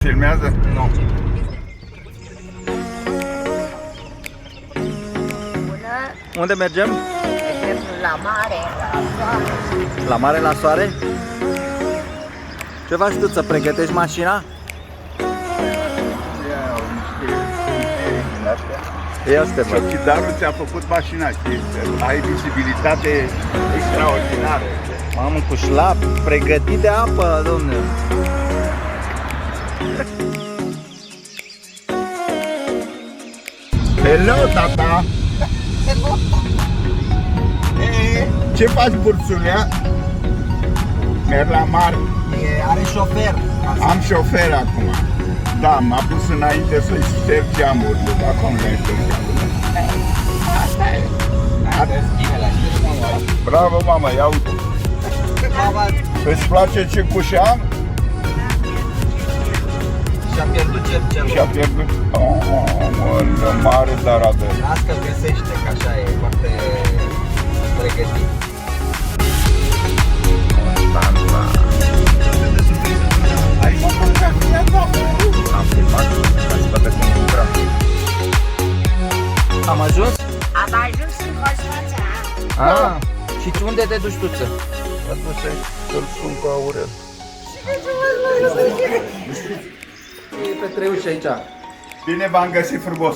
Filmează? Nu. Unde mergem? Mergem la mare, la soare. La mare, la soare? Ce faci tu, să pregătești mașina? Iau niște putere din astea. Ia să te văd. Cidarul ți-a făcut mașina, știi? Ai vizibilitate extraordinară. Mamă, cu șlap, pregătit de apă, domne. Hello, tata! Ce faci, burțulea? Merg la mare. Are șofer. Am șofer acum. Da, m-a pus înainte să-i șterg geamurile, dar acum le șterg geamurile. Asta e. Bravo, mama, ia uite. Mama Îți place ce cușa am? și-a pierdut cercelul. Și-a pierdut. Oh, mare dar avea. Las că găsește, că așa e foarte pregătit. Constanța. Ai făcut cafea, da? Am filmat, ați bătut cum lucrăm. Am ajuns? Am ajuns în Constanța. Ah, și unde te duci tu, ță? Mă duc să-l spun cu Aurel. E pe treuși aici. Bine v-am găsit frumos.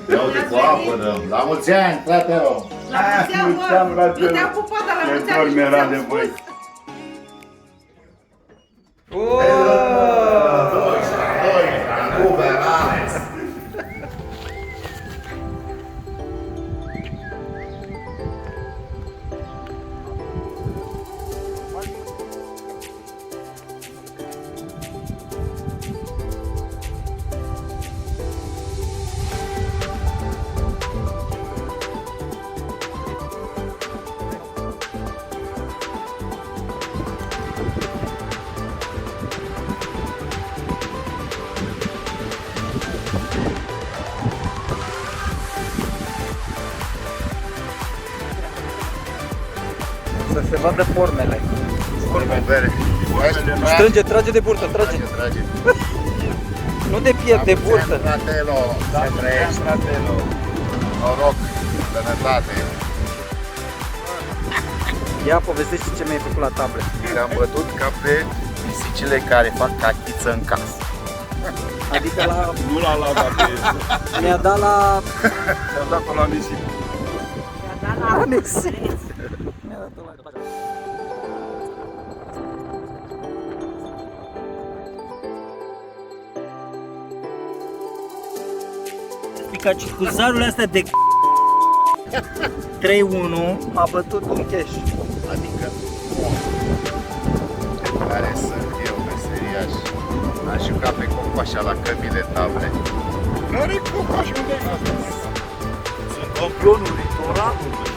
Ia uite cu apă, dăm. La mulți ani, fratele! Mulți ani, frate. Nu te-am pupat, dar la Ce mulți ani dor mi-era de voi. Să se vadă formele. Urmă bere. Strânge, trage de burtă, trage. Trage. Nu de piept, de burtă. Fratelo, să trăiești. Noroc, sănătate. Ia, povestește ce mi-ai făcut la tablă. Am bătut ca pe pisicile care fac cachiță în casă. Adică la... Nu la lava pe... Mi-a dat la... Te-am dat pe la nisip. La nisip. Picaci cu zarurile astea de 3-1 a bătut un cash. Adică, care sunt eu, meseriaș. Aș juca pe cop așa la cămile table. N-are copaș, unde e asta? Sunt campionul litoranului.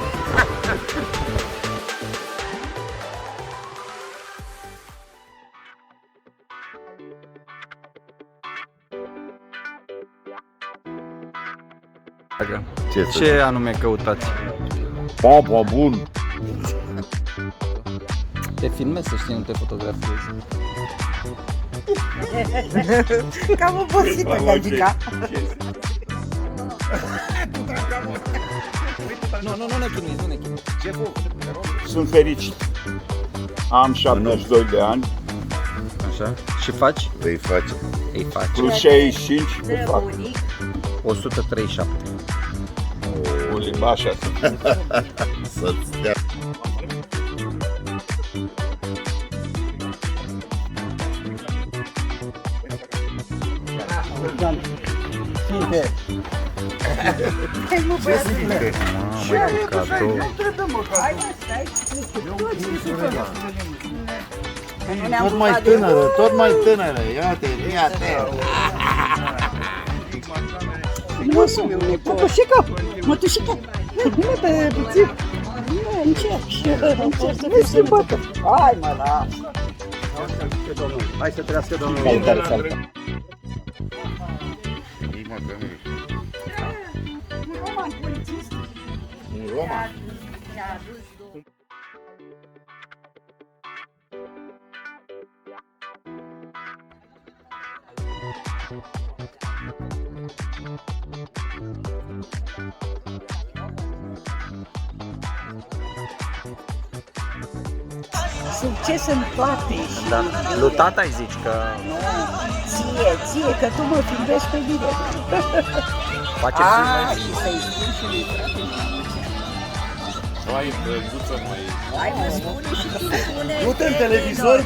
Ce anume căutați? Papa bun. Te filmezi, să știi, nu te fotografiezi. Cam obosită, Gagica. Nu ne chinuiți, nu ne chinuiți. Șeful, te rog. Sunt fericit. Am 72 de ani, Așa. Și faci? Îi face. Îi faci. plus 65, îi fac. 137. O limba așa. Să-ți dea. Mamă, cadou. Tot mai tânără, tot mai tânără. Ia-te, ia-te. Mătușică, mătușică. Bine pe puțin. Nu, încet. Nu se bată. Hai, mă, la. Hai să trăiască domnul. Mă, că nu ești. Un roman. Succes în toate și Da. Lui tata îi zici că ție, că tu mă filmești pe mine. face A, filme. și să-i spun și lui frate. Hai, drăguță, mai... Hai, mă spune și tu spune. Du-te în televizor!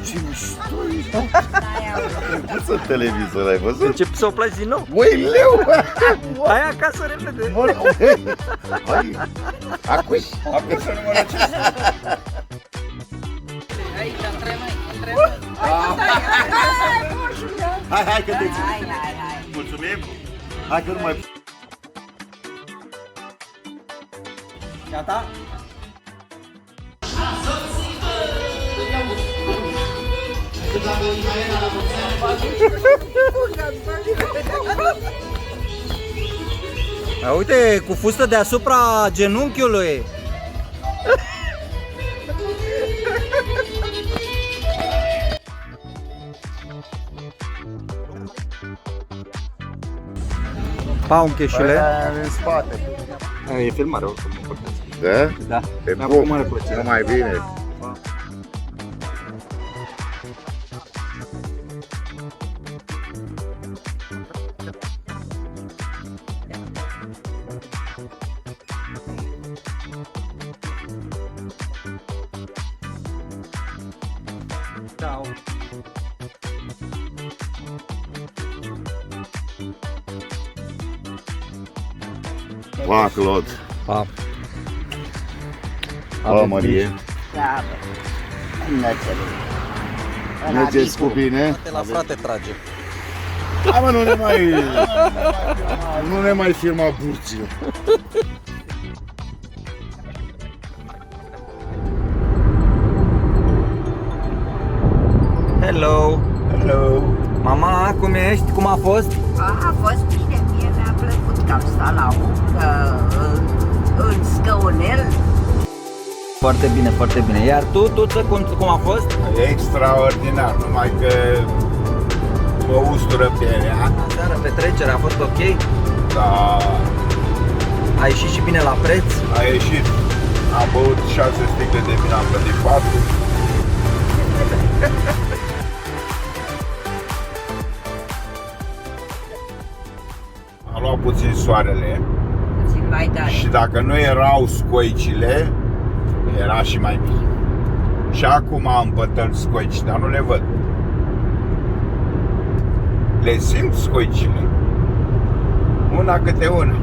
Ce mișto ești! Drăguță în televizor, ai văzut? Începi să o pleci din nou. Măi, leu! Hai acasă repede. Hai! Acuși! Apăsă numărul acesta. Hai, că te Hai. mulțumim! Hai că nu mai... Gata? Uite, cu fustă deasupra genunchiului. Pauncheșule. În spate. E filmare oricum. Da? Da. Te Mi-a pup. făcut mare plăcere. Numai bine. Ciao. Pa, Claude. Pa. Pa, Marie. Da, bă. Înățări. Mergeți cu bine. La frate trage. Hai, mă, nu ne mai filma burțile. Hello. Hello. Mama, cum ești? Cum a fost? A fost bine, mie mi-a plăcut că am stat la uncă, în scăunel. Foarte bine, foarte bine. Iar tu cum a fost? Extraordinar, numai că mă ustură pielea. Seara, petrecere, a fost ok? Dar A ieșit și bine la preț? a ieșit. Am băut 6 sticle de vin, am plătit 4. Am luat puțin soarele Puțin mai tare. și dacă nu erau scoicile, era și mai bine. Și acum am bătăl scoici, dar nu le văd. Le simt scoicile. Una câte una.